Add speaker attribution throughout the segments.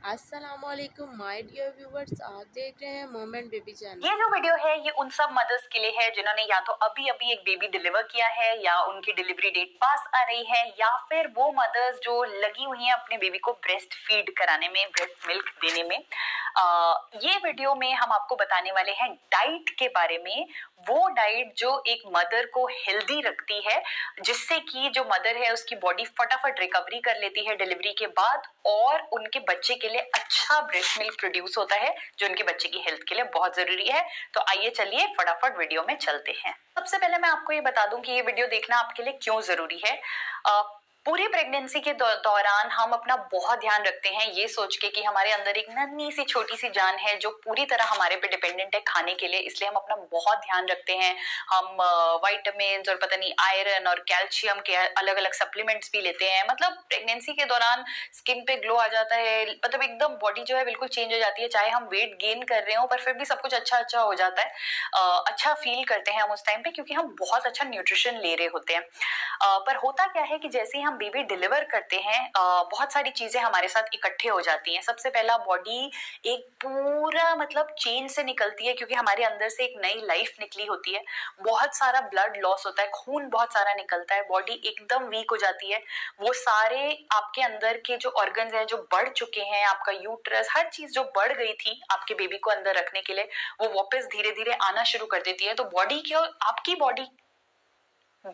Speaker 1: अस्सलामुअलैकुम my dear viewers, आप देख रहे हैं मोमेंट बेबी चैनल।
Speaker 2: ये जो वीडियो है ये उन सब मदर्स के लिए है जिन्होंने या तो अभी अभी एक बेबी डिलीवर किया है या उनकी डिलीवरी डेट पास आ रही है, या फिर वो मदर्स जो लगी हुई हैं अपने बेबी को ब्रेस्ट फीड कराने में, ब्रेस्ट मिल्क देने में। ये वीडियो में हम आपको बताने वाले हैं डाइट के बारे में, वो डाइट जो एक मदर को हेल्दी रखती है, जिससे कि जो मदर है उसकी बॉडी फटाफट रिकवरी कर लेती है डिलीवरी के बाद, और उनके बच्चे के लिए अच्छा ब्रेस्ट मिल्क प्रोड्यूस होता है जो उनके बच्चे की हेल्थ के लिए बहुत जरूरी है। तो आइए चलिए फटाफट वीडियो में चलते हैं। सबसे पहले मैं आपको ये बता दूं कि ये वीडियो देखना आपके लिए क्यों जरूरी है। पूरी प्रेगनेंसी के दौरान हम अपना बहुत ध्यान रखते हैं ये सोच के कि हमारे अंदर एक नन्ही सी छोटी सी जान है जो पूरी तरह हमारे पे डिपेंडेंट है खाने के लिए, इसलिए हम अपना बहुत ध्यान रखते हैं। हम विटामिन और पता नहीं आयरन और कैल्शियम के अलग अलग सप्लीमेंट्स भी लेते हैं। मतलब प्रेगनेंसी के दौरान स्किन पे ग्लो आ जाता है, मतलब एकदम बॉडी जो है बिल्कुल चेंज हो जाती है। चाहे हम वेट गेन कर रहे हो पर फिर भी सब कुछ अच्छा अच्छा हो जाता है। अच्छा फील करते हैं हम उस टाइम पे क्योंकि हम बहुत अच्छा न्यूट्रिशन ले रहे होते हैं। पर होता क्या है कि जैसे ही हम बेबी डिलीवर करते हैं बहुत सारी चीजें हमारे साथ इकट्ठे हो जाती हैं। सबसे पहला, बॉडी एक पूरा मतलब चेन से निकलती है क्योंकि हमारे अंदर से एक नई लाइफ निकली होती है। बहुत सारा ब्लड लॉस होता है, खून बहुत सारा निकलता है, बॉडी एकदम वीक हो जाती है। वो सारे आपके अंदर के जो ऑर्गन्स हैं जो बढ़ चुके हैं, आपका यूट्रस, हर चीज जो बढ़ गई थी आपके बेबी को अंदर रखने के लिए, वो वापस धीरे धीरे आना शुरू कर देती है। तो बॉडी की, आपकी बॉडी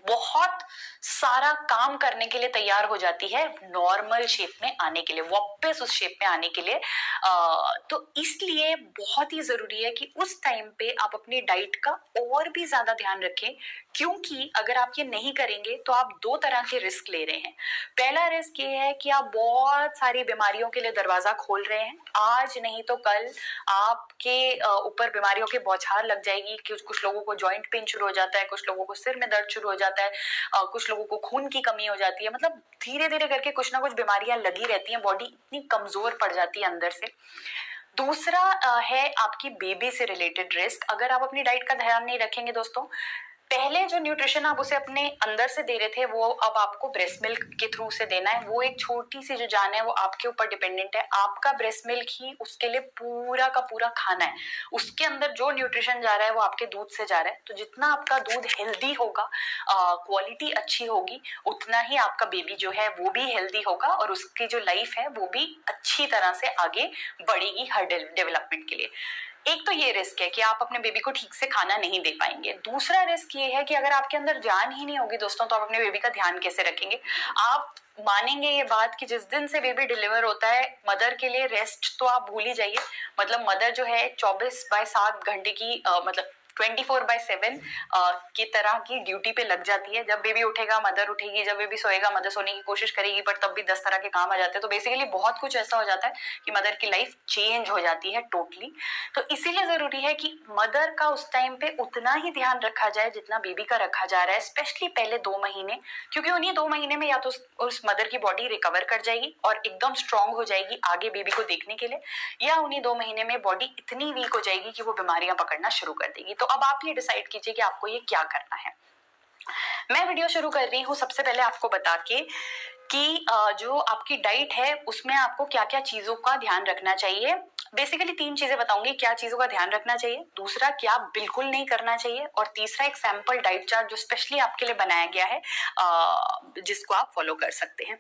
Speaker 2: बहुत सारा काम करने के लिए तैयार हो जाती है नॉर्मल शेप में आने के लिए, वापस उस शेप में आने के लिए। तो इसलिए बहुत ही जरूरी है कि उस टाइम पे आप अपनी डाइट का और भी ज्यादा ध्यान रखें, क्योंकि अगर आप ये नहीं करेंगे तो आप दो तरह के रिस्क ले रहे हैं। पहला रिस्क ये है कि आप बहुत सारी बीमारियों के लिए दरवाजा खोल रहे हैं। आज नहीं तो कल आपके ऊपर बीमारियों की बौछार लग जाएगी। कुछ लोगों को जॉइंट पेन शुरू हो जाता है, कुछ लोगों को सिर में दर्द शुरू हो जाता है, कुछ लोगों को खून की कमी हो जाती है। मतलब धीरे धीरे करके कुछ ना कुछ बीमारियां लगी रहती हैं, बॉडी इतनी कमजोर पड़ जाती है अंदर से। दूसरा है आपकी बेबी से रिलेटेड रिस्क। अगर आप अपनी डाइट का ध्यान नहीं रखेंगे दोस्तों, पहले जो न्यूट्रिशन आप उसे अपने अंदर से दे रहे थे वो अब आपको ब्रेस्ट मिल्क के थ्रू से देना है। वो एक छोटी सी जो जान है वो आपके ऊपर डिपेंडेंट है। आपका ब्रेस्ट मिल्क ही उसके लिए पूरा का पूरा खाना है। उसके अंदर जो न्यूट्रिशन जा रहा है वो आपके दूध से जा रहा है। तो जितना आपका दूध हेल्दी होगा, क्वालिटी अच्छी होगी, उतना ही आपका बेबी जो है वो भी हेल्दी होगा और उसकी जो लाइफ है वो भी अच्छी तरह से आगे बढ़ेगी हर डेवलपमेंट के लिए। एक तो ये रिस्क है कि आप अपने बेबी को ठीक से खाना नहीं दे पाएंगे। दूसरा रिस्क ये है कि अगर आपके अंदर जान ही नहीं होगी दोस्तों, तो आप अपने बेबी का ध्यान कैसे रखेंगे। आप मानेंगे ये बात कि जिस दिन से बेबी डिलीवर होता है, मदर के लिए रेस्ट तो आप भूल ही जाइए। मतलब मदर जो है 24/7 घंटे की मतलब 24/7 की तरह की ड्यूटी पे लग जाती है। जब बेबी उठेगा मदर उठेगी, जब बेबी सोएगा मदर सोने की कोशिश करेगी, पर तब भी 10 तरह के काम आ जाते हैं। तो बेसिकली बहुत कुछ ऐसा हो जाता है कि मदर की लाइफ चेंज हो जाती है टोटली। तो इसीलिए जरूरी है कि मदर का उस टाइम पे उतना ही ध्यान रखा जाए जितना बेबी का रखा जा रहा है, स्पेशली पहले 2 महीने, क्योंकि उन्हीं 2 महीने में या तो उस मदर की बॉडी रिकवर कर जाएगी और एकदम स्ट्रांग हो जाएगी आगे बेबी को देखने के लिए, या उन्हीं 2 महीने में बॉडी इतनी वीक हो जाएगी कि वो बीमारियां पकड़ना शुरू कर देगी। तो अब आप ये डिसाइड कीजिए कि आपको ये क्या करना है। मैं वीडियो शुरू कर रही हूँ सबसे पहले आपको बता के कि जो आपकी डाइट है उसमें आपको क्या क्या चीजों का ध्यान रखना चाहिए। बेसिकली 3 चीजें बताऊंगी, क्या चीजों का ध्यान रखना चाहिए, दूसरा क्या बिल्कुल नहीं करना चाहिए, और तीसरा एक सैंपल डाइट चार्ट जो स्पेशली आपके लिए बनाया गया है जिसको आप फॉलो कर सकते हैं।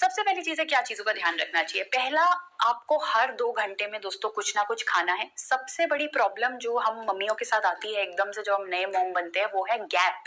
Speaker 2: सबसे पहली चीज है क्या चीजों का ध्यान रखना चाहिए। पहला, आपको हर 2 घंटे में दोस्तों कुछ ना कुछ खाना है। सबसे बड़ी प्रॉब्लम जो हम मम्मियों के साथ आती है एकदम से, जो हम नए मॉम बनते हैं, वो है गैप।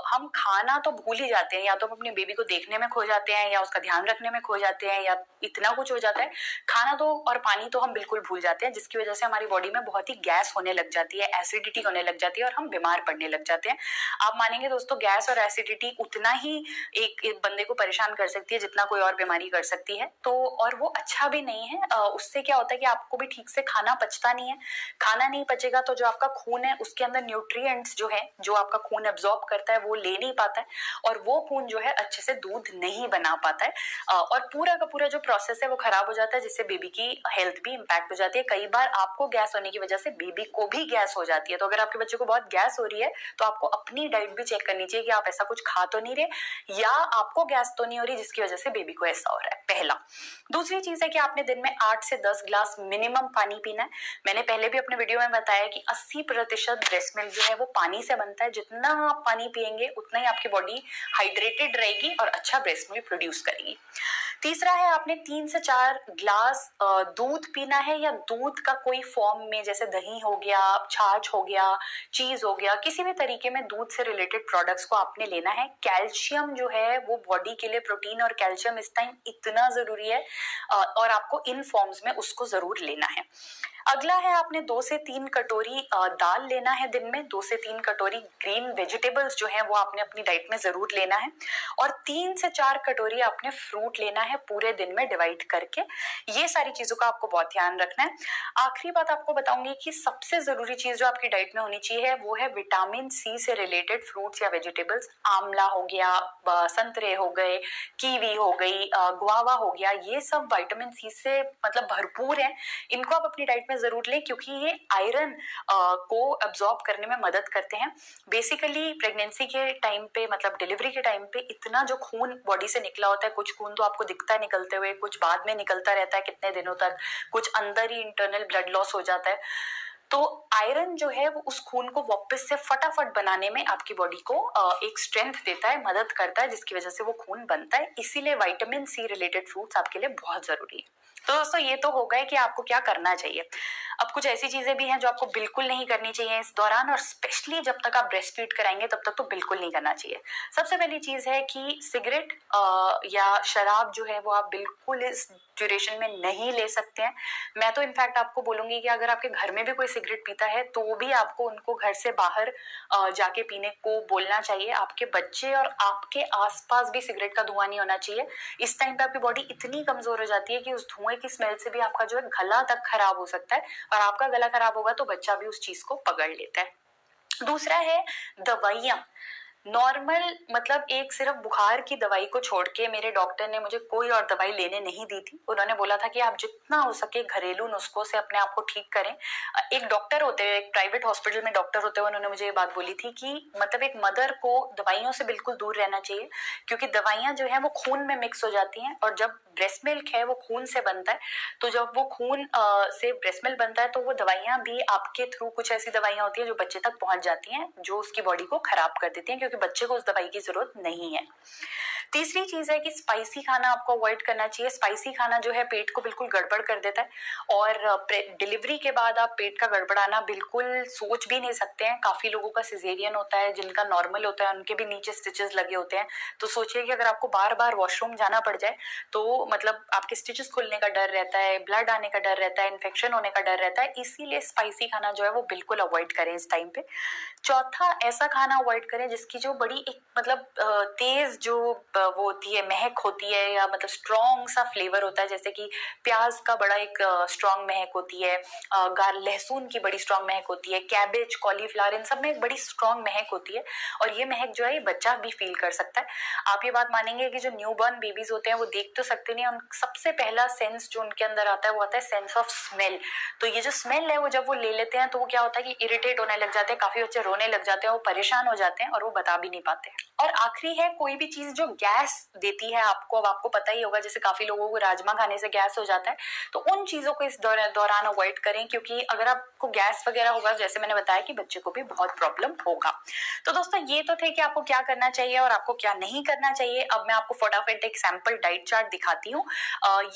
Speaker 2: हम खाना तो भूल ही जाते हैं, या तो हम अपने बेबी को देखने में खो जाते हैं, या उसका ध्यान रखने में खो जाते हैं, या इतना कुछ हो जाता है। खाना तो और पानी तो हम बिल्कुल भूल जाते हैं, जिसकी वजह से हमारी बॉडी में बहुत ही गैस होने लग जाती है, एसिडिटी होने लग जाती है और हम बीमार पड़ने लग जाते हैं। आप मानेंगे दोस्तों, गैस और एसिडिटी उतना ही एक बंदे को परेशान कर सकती है जितना कोई और बीमारी कर सकती है। तो और वो अच्छा भी नहीं है। उससे क्या होता है कि आपको भी ठीक से खाना पचता नहीं है। खाना नहीं पचेगा तो जो आपका खून है उसके अंदर न्यूट्रिएंट्स जो है, जो आपका खून एब्जॉर्ब करता है, वो ले नहीं पाता है, और वो खून जो है अच्छे से दूध नहीं बना पाता है, और पूरा का पूरा जो प्रोसेस है वो खराब हो जाता है, जिससे बेबी की हेल्थ भी इम्पैक्ट हो जाती है। कई बार आपको गैस होने की वजह से बेबी को भी गैस हो जाती है। तो अगर आपके बच्चे को बहुत गैस हो रही है तो आपको अपनी डाइट भी चेक करनी चाहिए कि आप ऐसा कुछ खा तो नहीं रहे या आपको गैस तो नहीं हो रही जिसकी वजह से बेबी को ऐसा हो रहा है। पहला। दूसरी चीज है कि आपने दिन में 8 से 10 ग्लास मिनिमम पानी पीना है। मैंने पहले भी अपने वीडियो में बताया कि 80% ब्रेस्ट मिल्क जो है वो पानी से बनता है। जितना आप पानी पिएंगे उतना ही आपकी बॉडी हाइड्रेटेड रहेगी और अच्छा ब्रेस्ट मिल्क प्रोड्यूस करेगी। तीसरा है आपने 3 से 4 ग्लास दूध पीना है या दूध का कोई फॉर्म में, जैसे दही हो गया, छाछ हो गया, चीज हो गया, किसी भी तरीके में दूध से रिलेटेड प्रोडक्ट्स को आपने लेना है। कैल्शियम जो है वो बॉडी के लिए, प्रोटीन और कैल्शियम इस टाइम इतना जरूरी है और आपको इन फॉर्म्स में उसको जरूर लेना है। अगला है आपने 2 से 3 कटोरी दाल लेना है दिन में। 2 से 3 कटोरी ग्रीन वेजिटेबल्स जो है वो आपने अपनी डाइट में जरूर लेना है और 3 से 4 कटोरी आपने फ्रूट लेना है पूरे दिन में डिवाइड करके। ये सारी चीजों का आपको बहुत ध्यान रखना है। आखिरी बात आपको बताऊंगी कि सबसे जरूरी चीज जो आपकी डाइट में होनी चाहिए वो है विटामिन सी से रिलेटेड फ्रूट्स या वेजिटेबल्स। आंवला हो गया, संतरे हो गए, कीवी हो गई, गुआवा हो गया, ये सब विटामिन सी से मतलब भरपूर है। इनको आप अपनी डाइट में जरूर लें क्योंकि ये आयरन को अब्सॉर्ब करने में मदद करते हैं। बेसिकली प्रेगनेंसी के टाइम पे, मतलब डिलीवरी के टाइम पे इतना जो खून बॉडी से निकला होता है, कुछ खून तो आपको दिखता है निकलते हुए, कुछ बाद में निकलता रहता है कितने दिनों तक, कुछ अंदर ही इंटरनल ब्लड लॉस हो जाता है। तो आयरन जो है वो उस खून को वापस से फटाफट बनाने में आपकी बॉडी को एक स्ट्रेंथ देता है, मदद करता है, जिसकी वजह से वो खून बनता है। इसीलिए विटामिन सी रिलेटेड फ्रूट्स आपके लिए बहुत जरूरी है। तो दोस्तों ये तो हो गए कि आपको क्या करना चाहिए। अब कुछ ऐसी चीजें भी हैं जो आपको बिल्कुल नहीं करनी चाहिए इस दौरान, और स्पेशली जब तक आप ब्रेस्ट फीड कराएंगे तब तक तो बिल्कुल नहीं करना चाहिए। सबसे पहली चीज है कि सिगरेट या शराब जो है वो आप बिल्कुल इस ड्यूरेशन में नहीं ले सकते हैं। मैं तो इनफैक्ट आपको बोलूंगी कि अगर आपके घर में भी कोई सिगरेट पीता है तो भी आपको उनको घर से बाहर जाके पीने को बोलना चाहिए। आपके बच्चे और आपके आसपास भी सिगरेट का धुआं नहीं होना चाहिए। इस टाइम पे आपकी बॉडी इतनी कमजोर हो जाती है कि उस धुएं की स्मेल से भी आपका जो है गला तक खराब हो सकता है, और आपका गला खराब होगा तो बच्चा भी उस चीज को पकड़ लेता है। दूसरा है दवाइयां। नॉर्मल मतलब एक सिर्फ बुखार की दवाई को छोड़ के मेरे डॉक्टर ने मुझे कोई और दवाई लेने नहीं दी थी। उन्होंने बोला था कि आप जितना हो सके घरेलू नुस्खों से अपने आप को ठीक करें। एक डॉक्टर होते हुए, एक प्राइवेट हॉस्पिटल में डॉक्टर होते हुए उन्होंने मुझे ये बात बोली थी कि मतलब एक मदर को दवाइयों से बिल्कुल दूर रहना चाहिए, क्योंकि दवाइयां जो है वो खून में मिक्स हो जाती हैं, और जब ब्रेस्ट मिल्क है वो खून से बनता है, तो जब वो खून से ब्रेस्ट मिल्क बनता है तो वो दवाइयां भी आपके थ्रू, कुछ ऐसी दवाइयां होती है जो बच्चे तक पहुंच जाती हैं, जो उसकी बॉडी को खराब कर देती हैं, क्योंकि बच्चे को उस दवाई की जरूरत नहीं है। तीसरी चीज है कि स्पाइसी खाना आपको अवॉइड करना चाहिए। स्पाइसी खाना जो है पेट को बिल्कुल गड़बड़ कर देता है, और डिलीवरी के बाद आप पेट का गड़बड़ाना बिल्कुल सोच भी नहीं सकते हैं। काफी लोगों का सिजेरियन होता है, जिनका नॉर्मल होता है उनके भी नीचे स्टिचेस लगे होते हैं। तो सोचिए कि अगर आपको बार बार वॉशरूम जाना पड़ जाए तो मतलब आपके स्टिचेस खुलने का डर रहता है, ब्लड आने का डर रहता है, इन्फेक्शन होने का डर रहता है। इसीलिए स्पाइसी खाना जो है वो बिल्कुल अवॉइड करें इस टाइम पे। चौथा, ऐसा खाना अवॉइड करें जिसकी जो बड़ी एक मतलब तेज जो वो होती है, महक होती है, या मतलब स्ट्रॉन्ग सा फ्लेवर होता है, जैसे कि प्याज का बड़ा एक स्ट्रॉन्ग महक होती है, लहसुन की बड़ी स्ट्रॉन्ग महक होती है, कैबेज, कॉलीफ्लावर, इन सब में एक बड़ी स्ट्रॉन्ग महक होती है, और ये महक जो है ये बच्चा भी फील कर सकता है। आप ये बात मानेंगे कि जो न्यूबॉर्न बेबीज होते हैं वो देख तो सकते नहीं, उन सबसे पहला सेंस जो उनके अंदर आता है वो आता है सेंस ऑफ स्मेल। तो ये जो स्मेल है वो जब वो ले लेते हैं तो वो क्या होता है कि इरिटेट होने लग जाते हैं, काफी बच्चे रोने लग जाते हैं, वो परेशान हो जाते हैं और वो बता भी नहीं पाते। और आखिरी है, कोई भी चीज जो गैस देती है आपको, अब आपको पता ही होगा, जैसे काफी लोगों को राजमा खाने से गैस हो जाता है, तो उन चीजों को इस दौरान अवॉइड करें, क्योंकि अगर आपको गैस वगैरह होगा, जैसे मैंने बताया, कि बच्चे को भी बहुत प्रॉब्लम होगा। तो दोस्तों ये तो थे कि आपको क्या करना चाहिए और आपको क्या नहीं करना चाहिए। अब मैं आपको फटाफट एक सैंपल डाइट चार्ट दिखाती हूँ।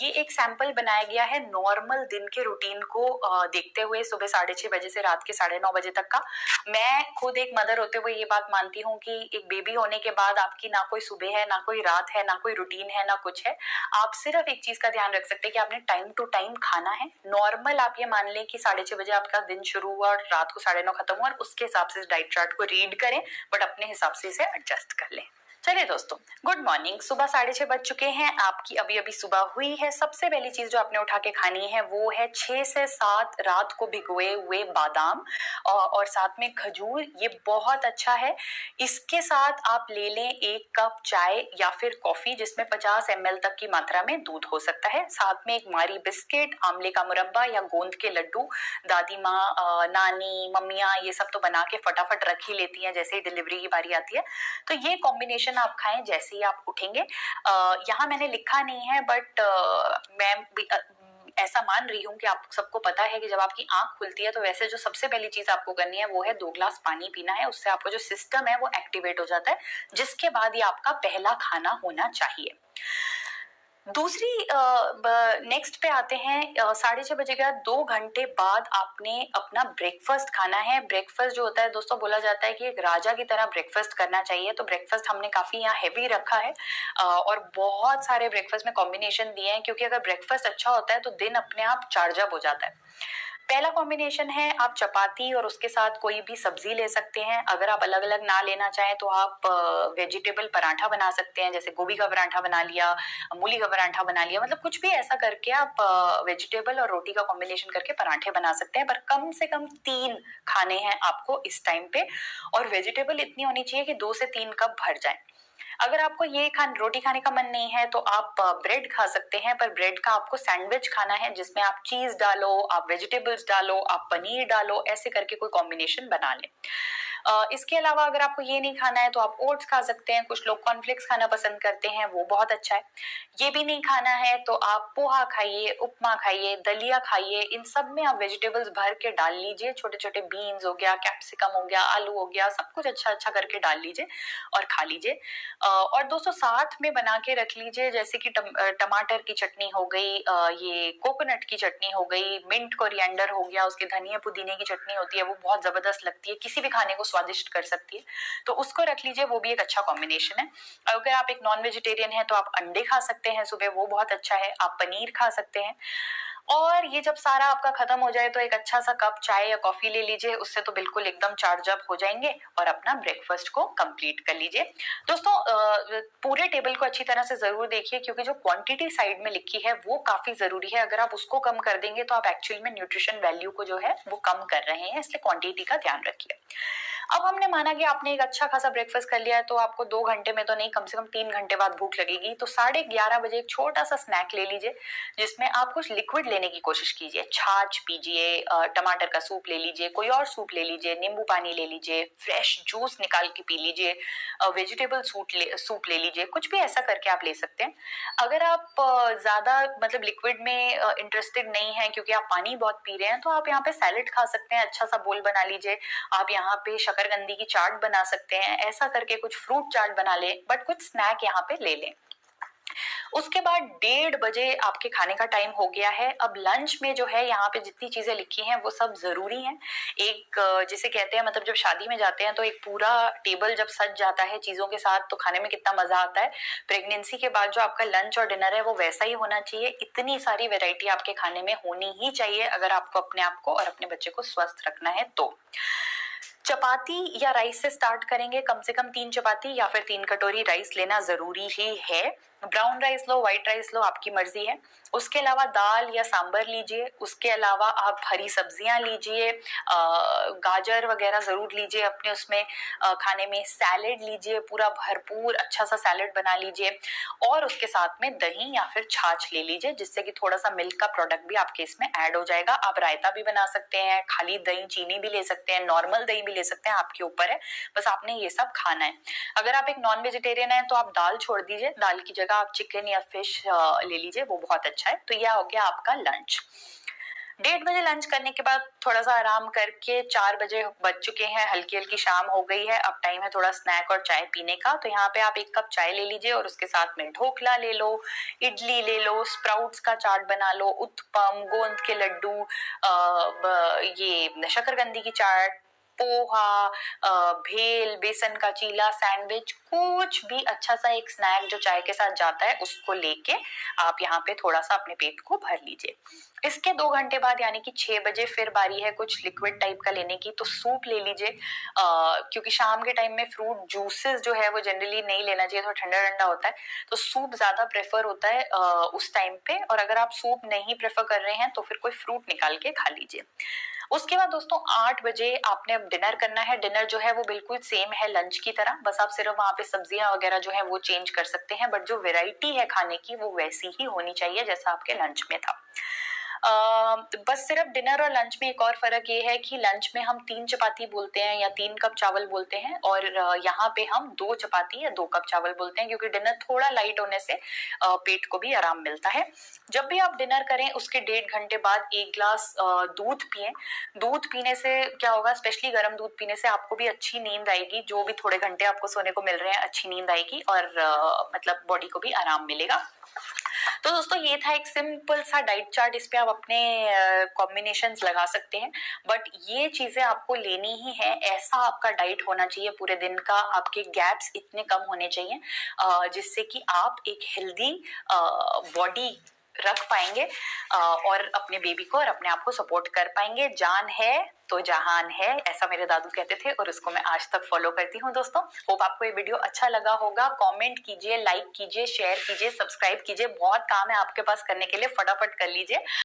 Speaker 2: ये एक सैंपल बनाया गया है नॉर्मल दिन के रूटीन को देखते हुए, सुबह 6:30 बजे से रात के 9:30 बजे तक का। मैं खुद एक मदर होते हुए ये बात मानती हूँ कि एक बेबी होने के बाद आपकी ना कोई सुबह है, ना कोई रात है, ना कोई रूटीन है, ना कुछ है। आप सिर्फ एक चीज का ध्यान रख सकते हैं कि आपने टाइम टू टाइम खाना है। नॉर्मल आप ये मान लें कि 6:30 बजे आपका दिन शुरू हुआ और रात को 9:30 खत्म हुआ, और उसके हिसाब से डाइट चार्ट को रीड करें, बट अपने हिसाब से इसे एडजस्ट कर लें। चलिए दोस्तों, गुड मॉर्निंग। सुबह 6:30 बज चुके हैं, आपकी अभी अभी सुबह हुई है। सबसे पहली चीज जो आपने उठा के खानी है वो है 6 से 7 रात को भिगोए हुए बादाम और साथ में खजूर। ये बहुत अच्छा है। इसके साथ आप ले लें 1 कप चाय या फिर कॉफी जिसमें 50 ml तक की मात्रा में दूध हो सकता है। साथ में एक मारी बिस्किट, आंवले का मुरब्बा या गोंद के लड्डू। दादी माँ, नानी, मम्मियाँ ये सब तो बना के फटाफट रख ही लेती हैं जैसे ही डिलीवरी की बारी आती है। तो ये कॉम्बिनेशन आप खाएं जैसे ही आप उठेंगे। यहाँ मैंने लिखा नहीं है बट मैं ऐसा मान रही हूँ कि आप सबको पता है कि जब आपकी आंख खुलती है तो वैसे जो सबसे पहली चीज आपको करनी है वो है 2 ग्लास पानी पीना है। उससे आपका जो सिस्टम है वो एक्टिवेट हो जाता है, जिसके बाद ये आपका पहला खाना होना चाहिए। दूसरी नेक्स्ट पे आते हैं। 6:30 बजे के बाद 2 घंटे बाद आपने अपना ब्रेकफास्ट खाना है। ब्रेकफास्ट जो होता है दोस्तों, बोला जाता है कि एक राजा की तरह ब्रेकफास्ट करना चाहिए। तो ब्रेकफास्ट हमने काफी यहाँ हैवी रखा है और बहुत सारे ब्रेकफास्ट में कॉम्बिनेशन दिए हैं, क्योंकि अगर ब्रेकफास्ट अच्छा होता है तो दिन अपने आप चार्ज अप हो जाता है। पहला कॉम्बिनेशन है, आप चपाती और उसके साथ कोई भी सब्जी ले सकते हैं। अगर आप अलग अलग ना लेना चाहें तो आप वेजिटेबल पराठा बना सकते हैं, जैसे गोभी का पराठा बना लिया, मूली का पराठा बना लिया। मतलब कुछ भी ऐसा करके आप वेजिटेबल और रोटी का कॉम्बिनेशन करके पराठे बना सकते हैं। पर कम से कम 3 खाने हैं आपको इस टाइम पे, और वेजिटेबल इतनी होनी चाहिए कि 2 से 3 कप भर जाए। अगर आपको ये रोटी खाने का मन नहीं है तो आप ब्रेड खा सकते हैं, पर ब्रेड का आपको सैंडविच खाना है जिसमें आप चीज डालो, आप वेजिटेबल्स डालो, आप पनीर डालो, ऐसे करके कोई कॉम्बिनेशन बना लें। इसके अलावा अगर आपको ये नहीं खाना है तो आप ओट्स खा सकते हैं। कुछ लोग कॉर्नफ्लेक्स खाना पसंद करते हैं, वो बहुत अच्छा है। ये भी नहीं खाना है तो आप पोहा खाइए, उपमा खाइए, दलिया खाइए। इन सब में आप वेजिटेबल्स भर के डाल लीजिए। छोटे छोटे बीन्स हो गया, कैप्सिकम हो गया, आलू हो गया, सब कुछ अच्छा अच्छा करके डाल लीजिए और खा लीजिए। और दोस्तों साथ में बना के रख लीजिए, जैसे कि टमाटर की चटनी हो गई, ये कोकोनट की चटनी हो गई, मिंट कोरिएंडर हो गया, उसके धनिया पुदीने की चटनी होती है, वो बहुत जबरदस्त लगती है, किसी भी खाने को स्वादिष्ट कर सकती है। तो उसको रख लीजिए, वो भी एक अच्छा कॉम्बिनेशन है। अगर आप एक नॉन वेजिटेरियन है तो आप अंडे खा सकते हैं सुबह, वो बहुत अच्छा है। आप पनीर खा सकते हैं। और ये जब सारा आपका खत्म हो जाए तो एक अच्छा सा कप चाय या कॉफी ले लीजिए, उससे तो बिल्कुल एकदम चार्ज अप हो जाएंगे और अपना ब्रेकफास्ट को कंप्लीट कर लीजिए। दोस्तों पूरे टेबल को अच्छी तरह से जरूर देखिए, क्योंकि जो क्वांटिटी साइड में लिखी है वो काफी जरूरी है। अगर आप उसको कम कर देंगे तो आप एक्चुअल में न्यूट्रिशन वैल्यू को जो है वो कम कर रहे हैं, इसलिए क्वांटिटी का ध्यान रखिए। अब हमने माना कि आपने एक अच्छा खासा ब्रेकफास्ट कर लिया है, तो आपको 2 घंटे में तो नहीं, कम से कम 3 घंटे बाद भूख लगेगी। तो 11:30 बजे एक छोटा सा स्नैक ले लीजिए, जिसमें आप कुछ लिक्विड लेने की कोशिश कीजिए। छाछ पीजिए, टमाटर का सूप ले लीजिए, कोई और सूप ले लीजिए, नींबू पानी ले लीजिए, फ्रेश जूस निकाल के पी लीजिए, वेजिटेबल सूप ले लीजिए, कुछ भी ऐसा करके आप ले सकते हैं। अगर आप ज्यादा मतलब लिक्विड में इंटरेस्टेड नहीं है, क्योंकि आप पानी बहुत पी रहे हैं, तो आप यहाँ पे सैलेड खा सकते हैं। अच्छा सा बोल बना लीजिए। आप यहाँ पे शकरकंदी की चाट बना सकते हैं, ऐसा करके कुछ फ्रूट चाट बना लें, बट कुछ स्नैक यहाँ पे ले लें। उसके बाद 1:30 बजे आपके खाने का टाइम हो गया है। अब लंच में जो है यहाँ पे जितनी चीजें लिखी हैं वो सब जरूरी हैं। एक जिसे कहते हैं, मतलब जब शादी में जाते हैं तो एक पूरा टेबल जब सज जाता है चीजों के साथ तो खाने में कितना मजा आता है। प्रेगनेंसी के बाद जो आपका लंच और डिनर है वो वैसा ही होना चाहिए। इतनी सारी वेराइटी आपके खाने में होनी ही चाहिए अगर आपको अपने आप को और अपने बच्चे को स्वस्थ रखना है तो। चपाती या राइस से स्टार्ट करेंगे। कम से कम 3 चपाती या फिर 3 कटोरी राइस लेना जरूरी ही है। ब्राउन राइस लो, व्हाइट राइस लो, आपकी मर्जी है। उसके अलावा दाल या सांबर लीजिए। उसके अलावा आप हरी सब्जियां लीजिए, गाजर वगैरह जरूर लीजिए अपने उसमें खाने में। सैलेड लीजिए, पूरा भरपूर अच्छा सा सैलेड बना लीजिए, और उसके साथ में दही या फिर छाछ ले लीजिए, जिससे कि थोड़ा सा मिल्क का प्रोडक्ट भी आपके इसमें ऐड हो जाएगा। आप रायता भी बना सकते हैं, खाली दही चीनी भी ले सकते हैं, नॉर्मल दही भी ले सकते हैं, आपके ऊपर है। बस आपने ये सब खाना है। अगर आप एक नॉन वेजिटेरियन है तो आप दाल छोड़ दीजिए, दाल की जगह आप चिकन या फिश ले लीजिए, वो बहुत अच्छा है। तो यह हो गया आपका लंच। 1:30 बजे लंच करने के बाद थोड़ा सा आराम करके 4 बजे बज चुके हैं, हल्की हल्की शाम हो गई है। अब टाइम है थोड़ा स्नैक और चाय पीने का। तो यहाँ पे आप 1 कप चाय ले लीजिए और उसके साथ में ढोकला ले लो, इडली ले लो, स्प्राउट्स का चाट बना लो, उत्पम, गोंद के लड्डू, ये शकरकंदी की चाट, पोहा, भेल, बेसन का चीला, सैंडविच, कुछ भी अच्छा सा एक स्नैक जो चाय के साथ जाता है उसको लेके आप यहाँ पे थोड़ा सा अपने पेट को भर लीजिए। इसके 2 घंटे बाद यानी कि 6 बजे फिर बारी है कुछ लिक्विड टाइप का लेने की, तो सूप ले लीजिए। क्योंकि शाम के टाइम में फ्रूट जूसेस जो है वो जनरली नहीं लेना चाहिए, थोड़ा ठंडा ठंडा होता है, तो सूप ज्यादा प्रेफर होता है उस टाइम पे। और अगर आप सूप नहीं प्रेफर कर रहे हैं तो फिर कोई फ्रूट निकाल के खा लीजिए। उसके बाद दोस्तों 8 बजे आपने अब डिनर करना है। डिनर जो है वो बिल्कुल सेम है लंच की तरह, बस आप सिर्फ वहां पे सब्जियां वगैरह जो है वो चेंज कर सकते हैं, बट जो वेराइटी है खाने की वो वैसी ही होनी चाहिए जैसा आपके लंच में था। बस सिर्फ डिनर और लंच में एक और फर्क ये है कि लंच में हम 3 चपाती बोलते हैं या 3 कप चावल बोलते हैं, और यहाँ पे हम 2 चपाती या 2 कप चावल बोलते हैं, क्योंकि डिनर थोड़ा लाइट होने से पेट को भी आराम मिलता है। जब भी आप डिनर करें उसके 1.5 घंटे बाद 1 ग्लास दूध पिए। दूध पीने से क्या होगा, स्पेशली गर्म दूध पीने से आपको भी अच्छी नींद आएगी, जो भी थोड़े घंटे आपको सोने को मिल रहे हैं अच्छी नींद आएगी, और मतलब बॉडी को भी आराम मिलेगा। तो दोस्तों ये था एक सिंपल सा डाइट चार्ट, इस पे आप अपने कॉम्बिनेशंस लगा सकते हैं, बट ये चीजें आपको लेनी ही है। ऐसा आपका डाइट होना चाहिए पूरे दिन का, आपके गैप्स इतने कम होने चाहिए जिससे कि आप एक हेल्दी बॉडी रख पाएंगे और अपने बेबी को और अपने आप को सपोर्ट कर पाएंगे। जान है तो जहान है, ऐसा मेरे दादू कहते थे और उसको मैं आज तक फॉलो करती हूँ। दोस्तों होप आपको ये वीडियो अच्छा लगा होगा। कमेंट कीजिए, लाइक कीजिए, शेयर कीजिए, सब्सक्राइब कीजिए। बहुत काम है आपके पास करने के लिए, फटाफट कर लीजिए।